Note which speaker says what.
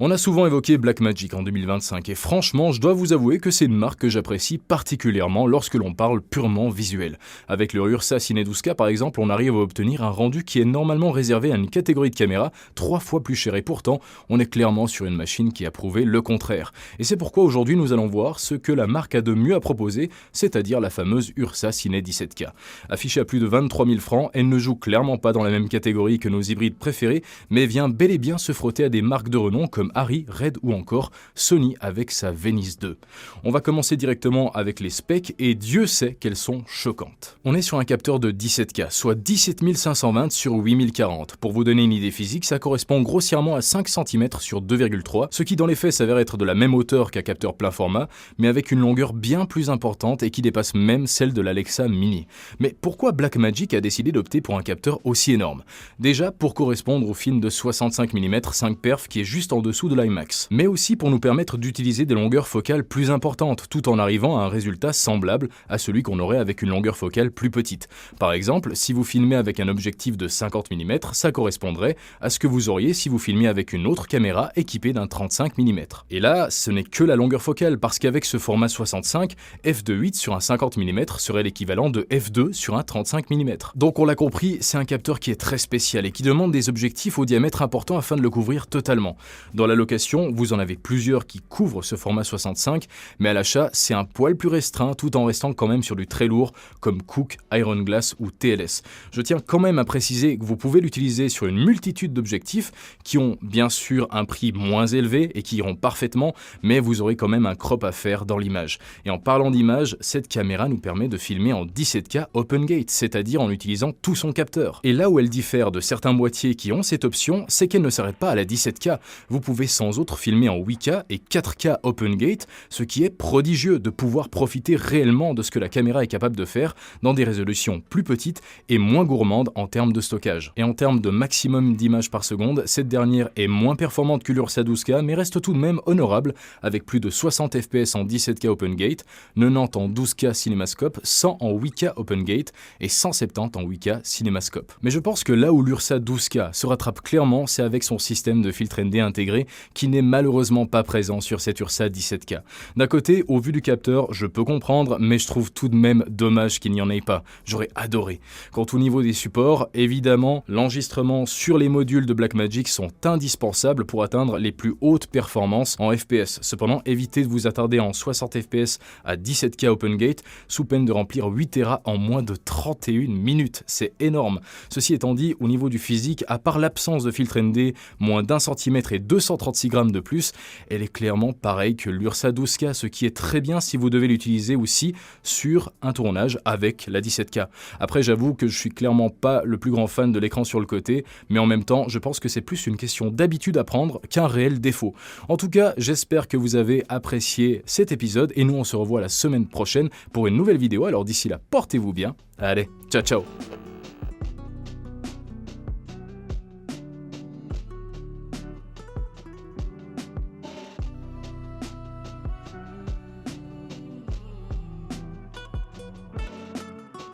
Speaker 1: On a souvent évoqué Blackmagic en 2025 et franchement, je dois vous avouer que c'est une marque que j'apprécie particulièrement lorsque l'on parle purement visuel. Avec le Ursa Cine 12K par exemple, on arrive à obtenir un rendu qui est normalement réservé à une catégorie de caméra 3 fois plus chère et pourtant, on est clairement sur une machine qui a prouvé le contraire. Et c'est pourquoi aujourd'hui nous allons voir ce que la marque a de mieux à proposer, c'est-à-dire la fameuse Ursa Cine 17K. Affichée à plus de 23 000 francs, elle ne joue clairement pas dans la même catégorie que nos hybrides préférés, mais vient bel et bien se frotter à des marques de renom comme Arri, Red ou encore Sony avec sa Venice 2. On va commencer directement avec les specs et Dieu sait qu'elles sont choquantes. On est sur un capteur de 17K, soit 17 520 sur 8040. Pour vous donner une idée physique, ça correspond grossièrement à 5 cm sur 2,3, ce qui dans les faits s'avère être de la même hauteur qu'un capteur plein format, mais avec une longueur bien plus importante et qui dépasse même celle de l'Alexa Mini. Mais pourquoi Blackmagic a décidé d'opter pour un capteur aussi énorme? Déjà pour correspondre au film de 65 mm 5 perf qui est juste en dessous de l'IMAX, mais aussi pour nous permettre d'utiliser des longueurs focales plus importantes, tout en arrivant à un résultat semblable à celui qu'on aurait avec une longueur focale plus petite. Par exemple, si vous filmez avec un objectif de 50 mm, ça correspondrait à ce que vous auriez si vous filmiez avec une autre caméra équipée d'un 35 mm. Et là, ce n'est que la longueur focale, parce qu'avec ce format 65, f2.8 sur un 50 mm serait l'équivalent de f2 sur un 35 mm. Donc on l'a compris, c'est un capteur qui est très spécial et qui demande des objectifs au diamètre important afin de le couvrir totalement. Dans la location, vous en avez plusieurs qui couvrent ce format 65, mais à l'achat, c'est un poil plus restreint tout en restant quand même sur du très lourd comme Cooke, Iron Glass ou TLS. Je tiens quand même à préciser que vous pouvez l'utiliser sur une multitude d'objectifs qui ont bien sûr un prix moins élevé et qui iront parfaitement, mais vous aurez quand même un crop à faire dans l'image. Et en parlant d'image, cette caméra nous permet de filmer en 17K Open Gate, c'est-à-dire en utilisant tout son capteur. Et là où elle diffère de certains boîtiers qui ont cette option, c'est qu'elle ne s'arrête pas à la 17K. Vous pouvez sans autre filmer en 8K et 4K Open Gate, ce qui est prodigieux de pouvoir profiter réellement de ce que la caméra est capable de faire dans des résolutions plus petites et moins gourmandes en termes de stockage. Et en termes de maximum d'images par seconde, cette dernière est moins performante que l'Ursa 12K, mais reste tout de même honorable avec plus de 60 fps en 17K Open Gate, 90 en 12K CinemaScope, 100 en 8K Open Gate et 170 en 8K CinemaScope. Mais je pense que là où l'Ursa 12K se rattrape clairement, c'est avec son système de filtre ND intégré qui n'est malheureusement pas présent sur cette Ursa 17K. D'un côté, au vu du capteur, je peux comprendre, mais je trouve tout de même dommage qu'il n'y en ait pas. J'aurais adoré. Quant au niveau des supports, évidemment, l'enregistrement sur les modules de Blackmagic sont indispensables pour atteindre les plus hautes performances en FPS. Cependant, évitez de vous attarder en 60 fps à 17K Open Gate sous peine de remplir 8 Tera en moins de 31 minutes. C'est énorme. Ceci étant dit, au niveau du physique, à part l'absence de filtre ND, moins d'1 cm et 236 grammes de plus, elle est clairement pareille que l'Ursa 12K, ce qui est très bien si vous devez l'utiliser aussi sur un tournage avec la 17K. Après, j'avoue que je suis clairement pas le plus grand fan de l'écran sur le côté, mais en même temps, je pense que c'est plus une question d'habitude à prendre qu'un réel défaut. En tout cas, j'espère que vous avez apprécié cet épisode et nous on se revoit la semaine prochaine pour une nouvelle vidéo. Alors d'ici là, portez-vous bien. Allez, ciao ciao.